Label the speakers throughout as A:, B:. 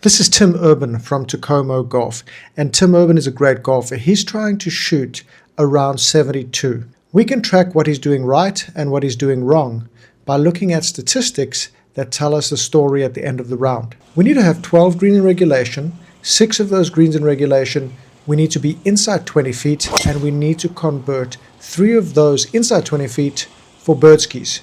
A: This is Tim Urban from Tacoma Golf, and Tim Urban is a great golfer. He's trying to shoot around 72. We can track what he's doing right and what he's doing wrong by looking at statistics that tell us the story at the end of the round. We need to have 12 greens in regulation. 6 of those greens in regulation, we need to be inside 20 feet, and we need to convert 3 of those inside 20 feet for bird skis.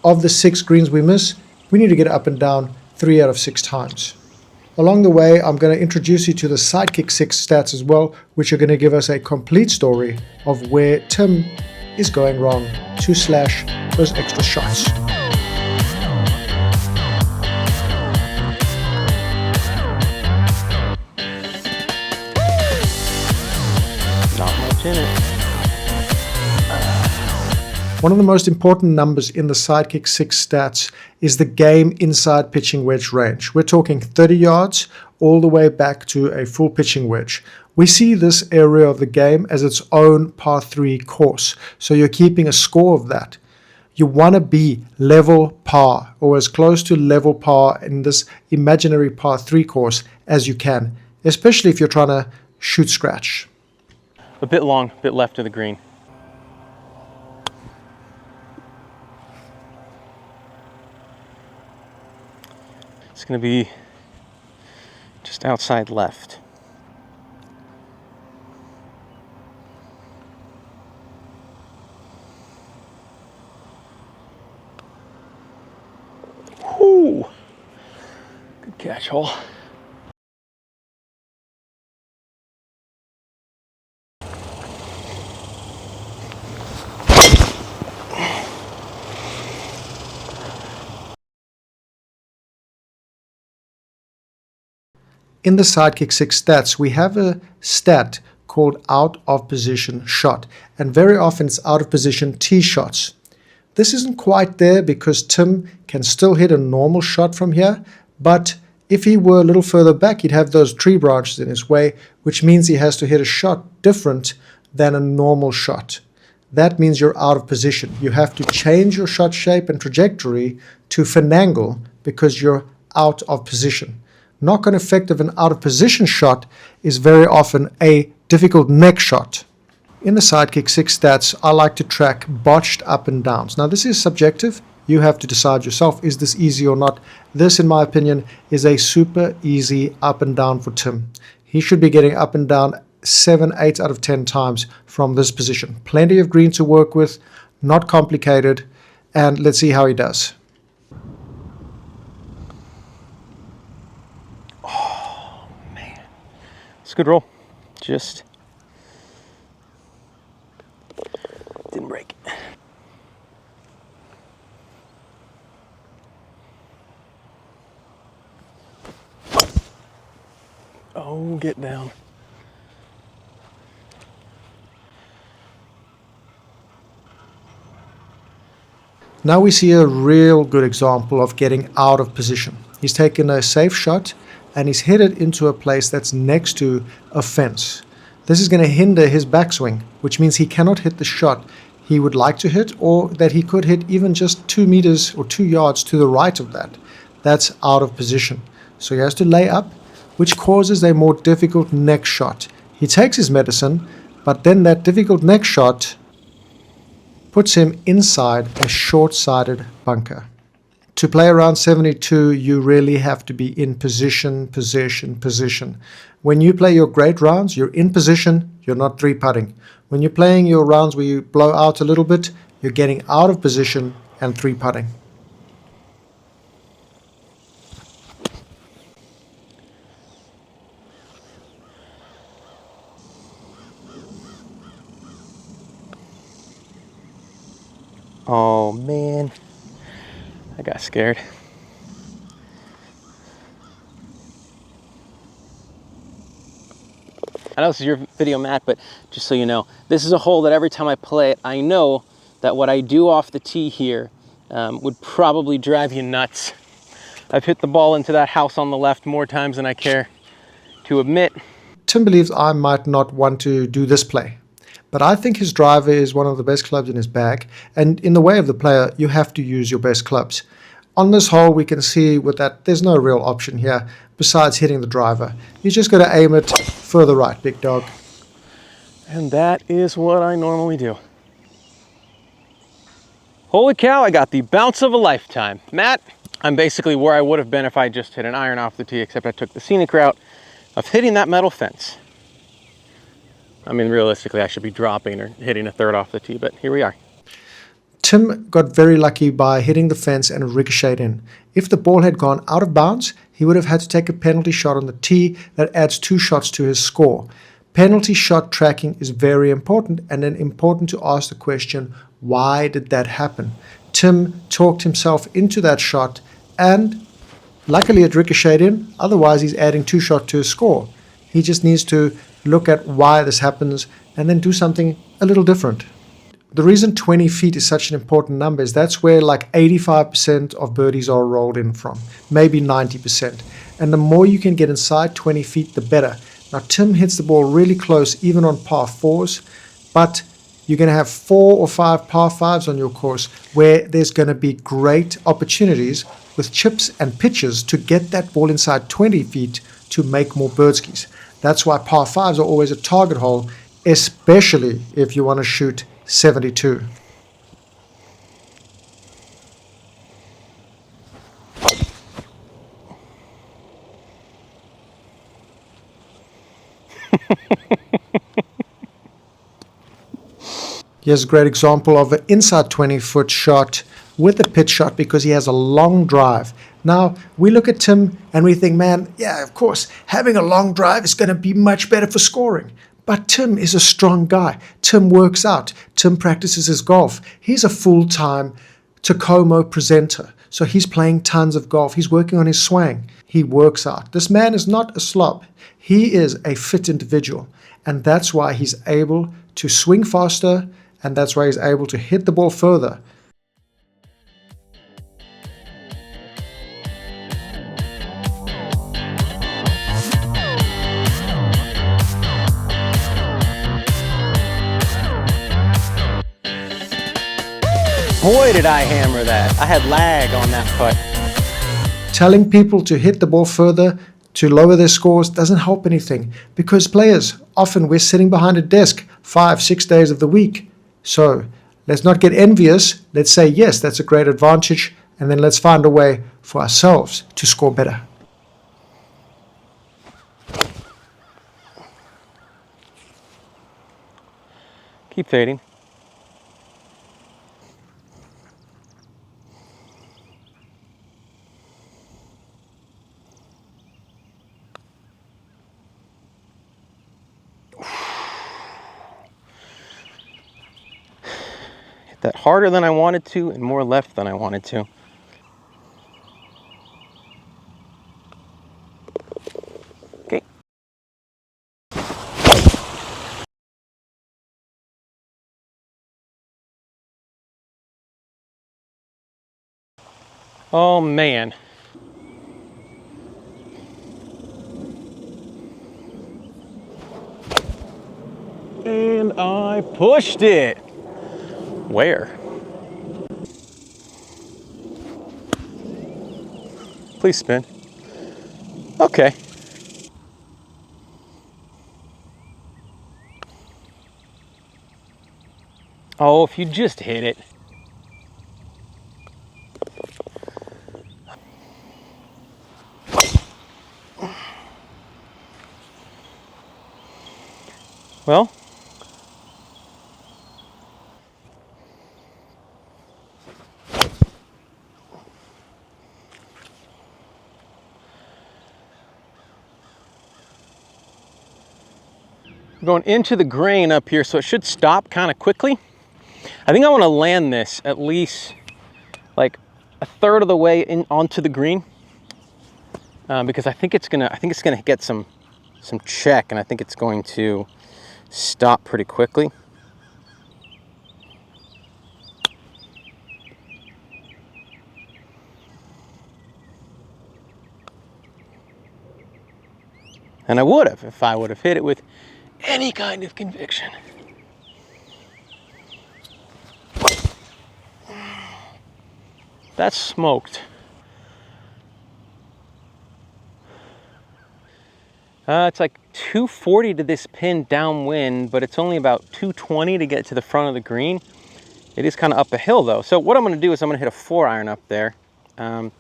A: Of the 6 greens we miss, we need to get up and down 3 out of 6 times. Along the way, I'm going to introduce you to the Sidekick 6 stats as well, which are going to give us a complete story of where Tim is going wrong to slash those extra shots.
B: Not much in it.
A: One of the most important numbers in the Sidekick 6 stats is the game inside pitching wedge range. We're talking 30 yards all the way back to a full pitching wedge. We see this area of the game as its own par 3 course. So you're keeping a score of that. You want to be level par or as close to level par in this imaginary par 3 course as you can, especially if you're trying to shoot scratch.
B: A bit long, a bit left of the green. It's going to be just outside left. Whoo! Good catch hole.
A: In the Sidekick 6 stats, we have a stat called out of position shot, and very often it's out of position tee shots. This isn't quite there because Tim can still hit a normal shot from here, but if he were a little further back, he'd have those tree branches in his way, which means he has to hit a shot different than a normal shot. That means you're out of position. You have to change your shot shape and trajectory to finagle because you're out of position. Knock-on effect of an out-of-position shot is very often a difficult neck shot. In the Sidekick 6 stats, I like to track botched up and downs. Now, this is subjective. You have to decide yourself, is this easy or not? This, in my opinion, is a super easy up and down for Tim. He should be getting up and down 7, 8 out of 10 times from this position. Plenty of green to work with, not complicated, and let's see how he does.
B: It's a good roll. Just didn't break. Oh, get down.
A: Now we see a real good example of getting out of position. He's taken a safe shot and he's hit it into a place that's next to a fence. This is going to hinder his backswing, which means he cannot hit the shot he would like to hit, or that he could hit even just 2 meters or 2 yards to the right of that. That's out of position. So he has to lay up, which causes a more difficult neck shot. He takes his medicine, but then that difficult neck shot puts him inside a short-sided bunker. To play around 72, you really have to be in position, position, position. When you play your great rounds, you're in position, you're not 3-putting. When you're playing your rounds where you blow out a little bit, you're getting out of position and 3-putting.
B: Oh man, I got scared. I know this is your video, Matt, but just so you know, this is a hole that every time I play it, I know that what I do off the tee here would probably drive you nuts. I've hit the ball into that house on the left more times than I care to admit.
A: Tim believes I might not want to do this play, but I think his driver is one of the best clubs in his bag, and in the way of the player, you have to use your best clubs. On this hole, we can see with that there's no real option here, besides hitting the driver. You just got to aim it further right, big dog.
B: And that is what I normally do. Holy cow, I got the bounce of a lifetime. Matt, I'm basically where I would have been if I just hit an iron off the tee, except I took the scenic route of hitting that metal fence. I mean, realistically, I should be dropping or hitting a third off the tee, but here we are.
A: Tim got very lucky by hitting the fence and ricocheted in. If the ball had gone out of bounds, he would have had to take a penalty shot on the tee that adds 2 shots to his score. Penalty shot tracking is very important, and then important to ask the question, why did that happen? Tim talked himself into that shot, and luckily it ricocheted in, otherwise he's adding 2 shots to his score. He just needs to look at why this happens and then do something a little different. The reason 20 feet is such an important number is that's where like 85% of birdies are rolled in from, maybe 90%. And the more you can get inside 20 feet, the better. Now, Tim hits the ball really close, even on par 4s, but you're going to have 4 or 5 par 5s on your course where there's going to be great opportunities with chips and pitches to get that ball inside 20 feet to make more birdskis. That's why par 5s are always a target hole, especially if you want to shoot 72. Here's a great example of an inside 20-foot shot with a pitch shot because he has a long drive. Now, we look at Tim and we think, man, yeah, of course, having a long drive is going to be much better for scoring. But Tim is a strong guy. Tim works out. Tim practices his golf. He's a full-time Tacoma presenter. So he's playing tons of golf. He's working on his swing. He works out. This man is not a slob. He is a fit individual. And that's why he's able to swing faster, and that's why he's able to hit the ball further.
B: Boy, did I hammer that. I had lag on that putt.
A: Telling people to hit the ball further, to lower their scores, doesn't help anything because players, often we're sitting behind a desk 5-6 days of the week. So let's not get envious. Let's say, yes, that's a great advantage, and then let's find a way for ourselves to score better.
B: Keep fading. That harder than I wanted to and more left than I wanted to. Okay. Oh man. And I pushed it. Where? Please spin. Okay. Oh, if you just hit it. Well, going into the grain up here, so it should stop kind of quickly. I think I want to land this at least like a third of the way in onto the green, because I think it's gonna get some check, and I think it's going to stop pretty quickly. And I would have if I would have hit it with any kind of conviction. That's smoked. It's like 240 to this pin downwind, but it's only about 220 to get to the front of the green. It is kind of up a hill though. So what I'm going to do is I'm going to hit a 4-iron up there. Trying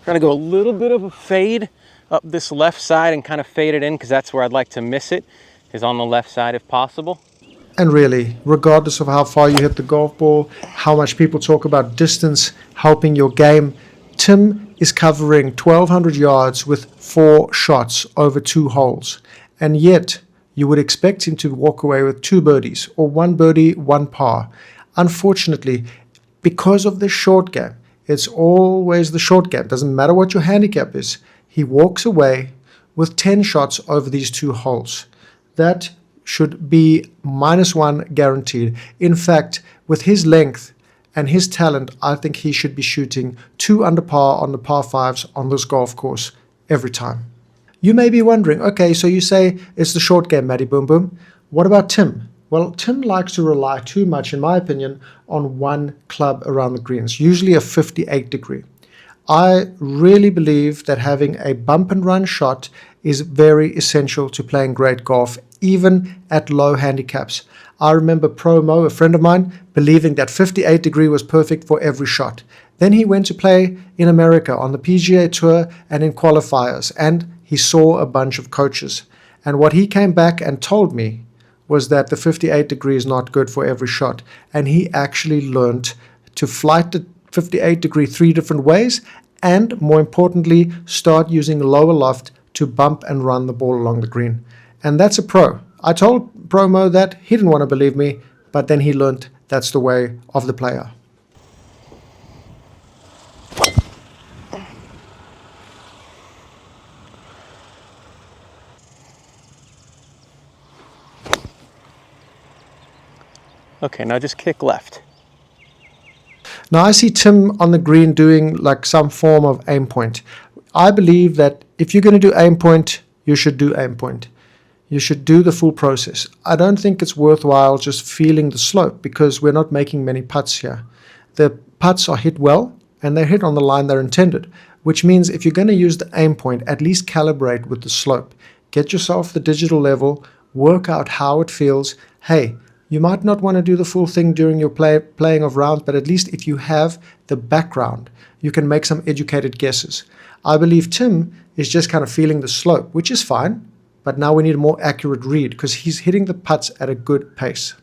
B: to go a little bit of a fade up this left side and kind of fade it in, because that's where I'd like to miss it, is on the left side if possible.
A: And really, regardless of how far you hit the golf ball, how much people talk about distance helping your game, Tim is covering 1,200 yards with 4 shots over 2 holes. And yet, you would expect him to walk away with 2 birdies, or 1 birdie, 1 par. Unfortunately, because of the short game, it's always the short game. Doesn't matter what your handicap is. He walks away with 10 shots over these 2 holes. That should be -1 guaranteed. In fact, with his length and his talent, I think he should be shooting 2 under par on the par 5s on this golf course every time. You may be wondering, okay, so you say it's the short game, Matty Boom Boom. What about Tim? Well, Tim likes to rely too much, in my opinion, on one club around the greens, usually a 58 degree. I really believe that having a bump and run shot is very essential to playing great golf, even at low handicaps. I remember Pro Mo, a friend of mine, believing that 58 degree was perfect for every shot. Then he went to play in America on the PGA Tour and in qualifiers, and he saw a bunch of coaches. And what he came back and told me was that the 58 degree is not good for every shot. And he actually learned to flight the 58 degree 3 different ways, and more importantly, start using lower loft to bump and run the ball along the green. And that's a pro. I told Promo that, he didn't want to believe me, but then he learned that's the way of the player.
B: Okay, now just kick left.
A: Now I see Tim on the green doing like some form of aim point. I believe that if you're going to do aim point, you should do aim point. You should do the full process. I don't think it's worthwhile just feeling the slope, because we're not making many putts here. The putts are hit well, and they're hit on the line they're intended, which means if you're going to use the aim point, at least calibrate with the slope. Get yourself the digital level, work out how it feels. Hey, you might not want to do the full thing during your playing of rounds, but at least if you have the background, you can make some educated guesses. I believe Tim is just kind of feeling the slope, which is fine, but now we need a more accurate read because he's hitting the putts at a good pace.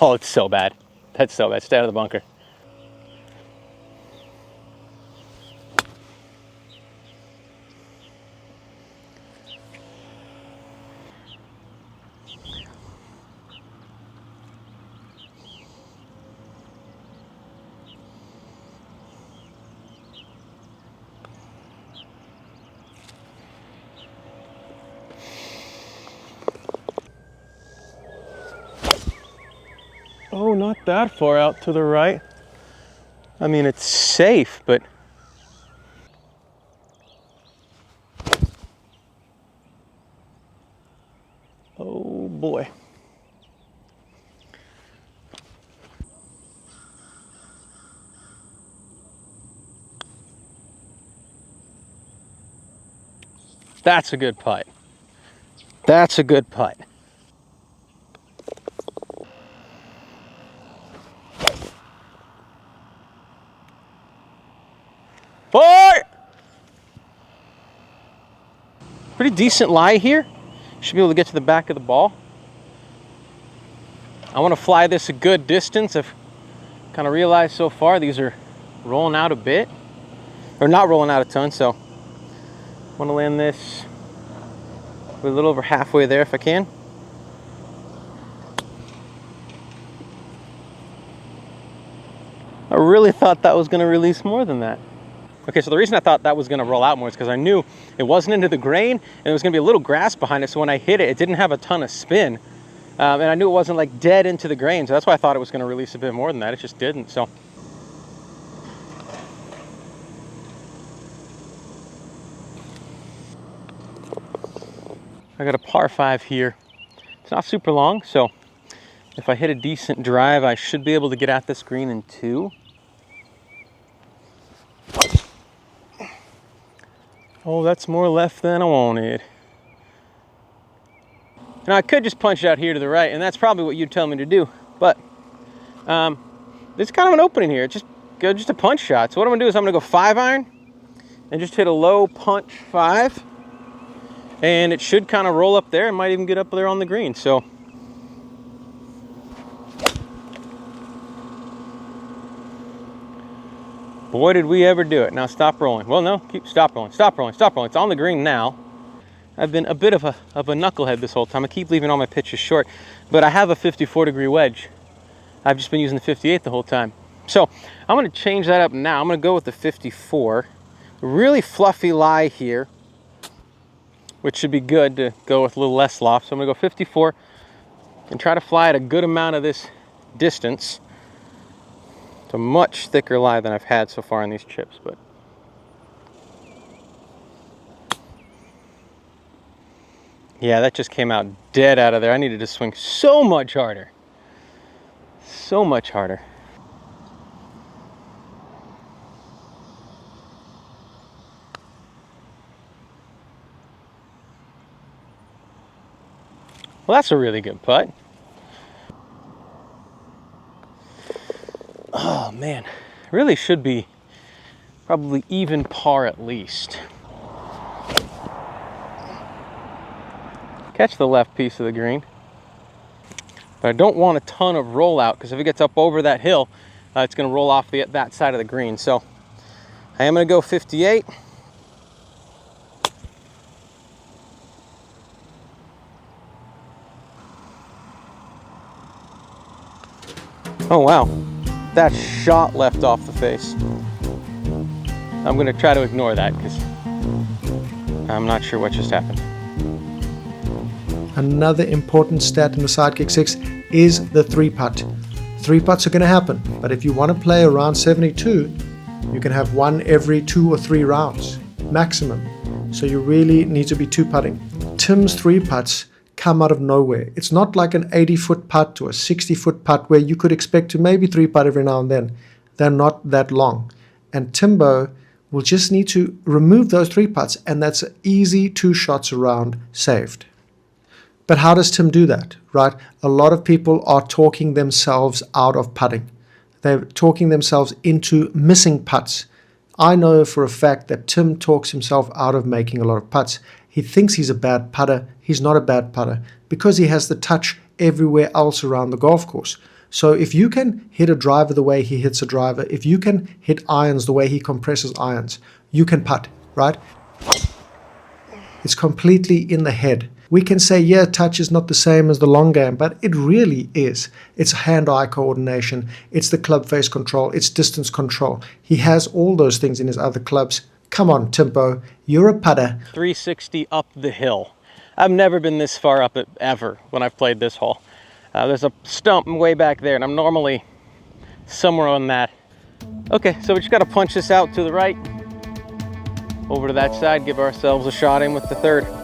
B: Oh, it's so bad. That's so bad. Stay out of the bunker. Oh, not that far out to the right. I mean, it's safe, but... Oh boy. That's a good putt. That's a good putt. Boy! Pretty decent lie here. Should be able to get to the back of the ball. I want to fly this a good distance. I've kind of realized so far these are rolling out a bit. Or not rolling out a ton, so I want to land this a little over halfway there if I can. I really thought that was going to release more than that. Okay, so the reason I thought that was going to roll out more is because I knew it wasn't into the grain and there was going to be a little grass behind it, so when I hit it, it didn't have a ton of spin. And I knew it wasn't like dead into the grain, so that's why I thought it was going to release a bit more than that. It just didn't. So I got a par 5 here. It's not super long, so if I hit a decent drive, I should be able to get at this green in 2. Oh, that's more left than I wanted. Now I could just punch it out here to the right, and that's probably what you'd tell me to do, but there's kind of an opening here. It's just a punch shot. So what I'm gonna do is I'm gonna go 5-iron and just hit a low punch 5, and it should kind of roll up there and might even get up there on the green. So boy, did we ever do it. Now stop rolling. Well, no, stop rolling, stop rolling, stop rolling. It's on the green now. I've been a bit of a knucklehead this whole time. I keep leaving all my pitches short, but I have a 54-degree wedge. I've just been using the 58 the whole time. So I'm gonna change that up now. I'm gonna go with the 54. Really fluffy lie here, which should be good to go with a little less loft. So I'm gonna go 54 and try to fly at a good amount of this distance. It's a much thicker lie than I've had so far in these chips, but yeah, that just came out dead out of there. I needed to swing so much harder. So much harder. Well, that's a really good putt. Oh man, really should be probably even par at least. Catch the left piece of the green. But I don't want a ton of rollout, because if it gets up over that hill, it's going to roll off that side of the green. So I am going to go 58. Oh wow, that shot left off the face. I'm going to try to ignore that because I'm not sure what just happened.
A: Another important stat in the Sidekick 6 is the 3-putt. 3-putts are going to happen, but if you want to play around 72, you can have one every 2 or 3 rounds, maximum. So you really need to be 2-putting. Tim's 3-putts come out of nowhere. It's not like an 80-foot putt or a 60-foot putt where you could expect to maybe 3-putt every now and then. They're not that long. And Timbo will just need to remove those 3-putts, and that's easy 2 shots around saved. But how does Tim do that, right? A lot of people are talking themselves out of putting. They're talking themselves into missing putts. I know for a fact that Tim talks himself out of making a lot of putts. He thinks he's a bad putter. He's not a bad putter because he has the touch everywhere else around the golf course. So if you can hit a driver the way he hits a driver, if you can hit irons the way he compresses irons, you can putt, right? It's completely in the head. We can say, yeah, touch is not the same as the long game, but it really is. It's hand-eye coordination. It's the club face control. It's distance control. He has all those things in his other clubs. Come on, Timbo. You're a putter.
B: 360 up the hill. I've never been this far up it ever when I've played this hole. There's a stump way back there, and I'm normally somewhere on that. Okay, so we just got to punch this out to the right. Over to that side, give ourselves a shot in with the 3rd.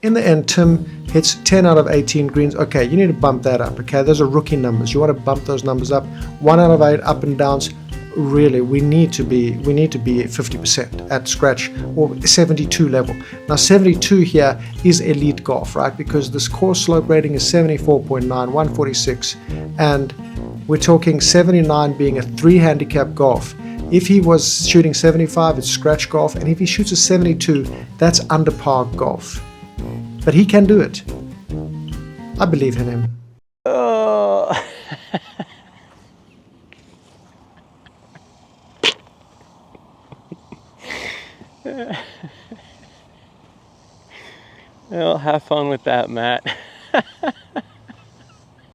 A: In the end, Tim hits 10 out of 18 greens. Okay, you need to bump that up. Okay, those are rookie numbers. You want to bump those numbers up. 1 out of 8 up and downs. Really, we need to be 50% at scratch or 72 level. Now 72 here is elite golf, right? Because this course slope rating is 74.9, 146, and we're talking 79 being a 3 handicap golf. If he was shooting 75, it's scratch golf, and if he shoots a 72, that's under par golf. But he can do it. I believe in him.
B: Oh. Well, have fun with that, Matt.